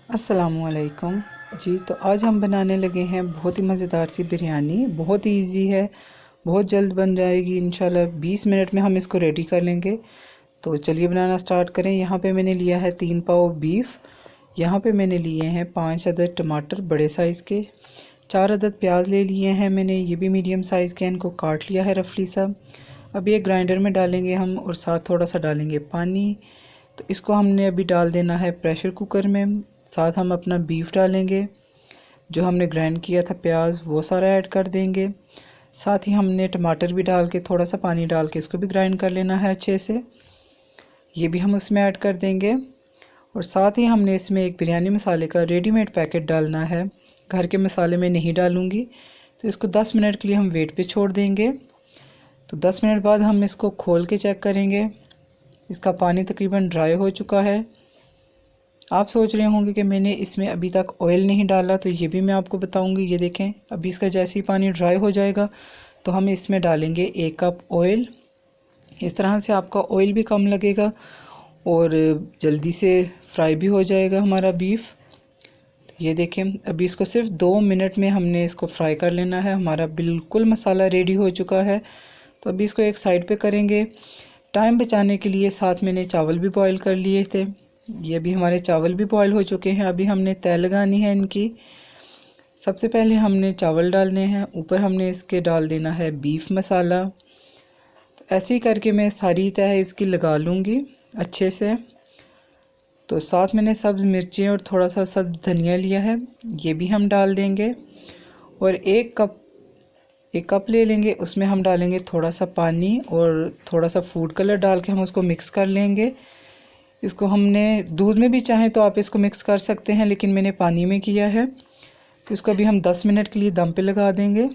अस्सलामुअलैकुम जी। तो आज हम बनाने लगे हैं बहुत ही मज़ेदार सी बिरयानी। बहुत ही इजी है, बहुत जल्द बन जाएगी इंशाल्लाह। 20 मिनट में हम इसको रेडी कर लेंगे। तो चलिए बनाना स्टार्ट करें। यहाँ पे मैंने लिया है 3 पाव बीफ। यहाँ पे मैंने लिए हैं 5 अदद टमाटर बड़े साइज़ के। 4 अदद प्याज ले लिए हैं मैंने, ये भी मीडियम साइज़ के। इनको काट लिया है रफली सा। अब ये ग्राइंडर में डालेंगे हम और साथ थोड़ा सा डालेंगे पानी। तो इसको हमने अभी डाल देना है प्रेशर कुकर में। साथ हम अपना बीफ डालेंगे, जो हमने ग्राइंड किया था प्याज, वो सारा ऐड कर देंगे। साथ ही हमने टमाटर भी डाल के थोड़ा सा पानी डाल के इसको भी ग्राइंड कर लेना है अच्छे से। ये भी हम उसमें ऐड कर देंगे। और साथ ही हमने इसमें एक बिरयानी मसाले का रेडीमेड पैकेट डालना है। घर के मसाले में नहीं डालूँगी। तो इसको 10 मिनट के लिए हम वेट पे छोड़ देंगे। तो 10 मिनट बाद हम इसको खोल के चेक करेंगे। इसका पानी तकरीबन ड्राई हो चुका है। आप सोच रहे होंगे कि मैंने इसमें अभी तक ऑयल नहीं डाला, तो ये भी मैं आपको बताऊंगी। ये देखें, अभी इसका जैसे ही पानी ड्राई हो जाएगा तो हम इसमें डालेंगे 1 कप ऑयल। इस तरह से आपका ऑयल भी कम लगेगा और जल्दी से फ्राई भी हो जाएगा हमारा बीफ। तो ये देखें, अभी इसको सिर्फ 2 मिनट में हमने इसको फ्राई कर लेना है। हमारा बिल्कुल मसाला रेडी हो चुका है। तो अभी इसको एक साइड पे करेंगे। टाइम बचाने के लिए साथ मैंने चावल भी बॉईल कर लिए थे। ये भी हमारे चावल भी बॉईल हो चुके हैं। अभी हमने तय लगानी है इनकी। सबसे पहले हमने चावल डालने हैं, ऊपर हमने इसके डाल देना है बीफ मसाला। तो ऐसे ही करके मैं सारी तय इसकी लगा लूँगी अच्छे से। तो साथ मैंने सब्ज़ मिर्चें और थोड़ा सा सब्ज़ धनिया लिया है, ये भी हम डाल देंगे। और एक कप ले लेंगे, उसमें हम डालेंगे थोड़ा सा पानी और थोड़ा सा फूड कलर डाल के हम उसको मिक्स कर लेंगे। इसको हमने दूध में भी चाहें तो आप इसको मिक्स कर सकते हैं, लेकिन मैंने पानी में किया है। तो इसको अभी हम 10 मिनट के लिए दम पे लगा देंगे।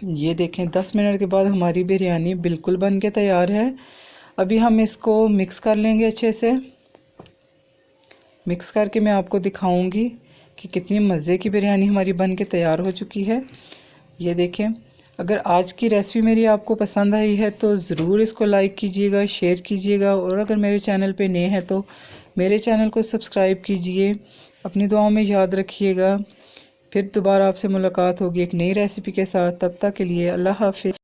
ये देखें, 10 मिनट के बाद हमारी बिरयानी बिल्कुल बन के तैयार है। अभी हम इसको मिक्स कर लेंगे अच्छे से। मिक्स करके मैं आपको दिखाऊंगी कि कितनी मज़े की बिरयानी हमारी बन के तैयार हो चुकी है। ये देखें, अगर आज की रेसिपी मेरी आपको पसंद आई है तो ज़रूर इसको लाइक कीजिएगा, शेयर कीजिएगा। और अगर मेरे चैनल पे नए हैं तो मेरे चैनल को सब्सक्राइब कीजिए। अपनी दुआओं में याद रखिएगा। फिर दोबारा आपसे मुलाकात होगी एक नई रेसिपी के साथ। तब तक के लिए अल्लाह हाफ़िज़।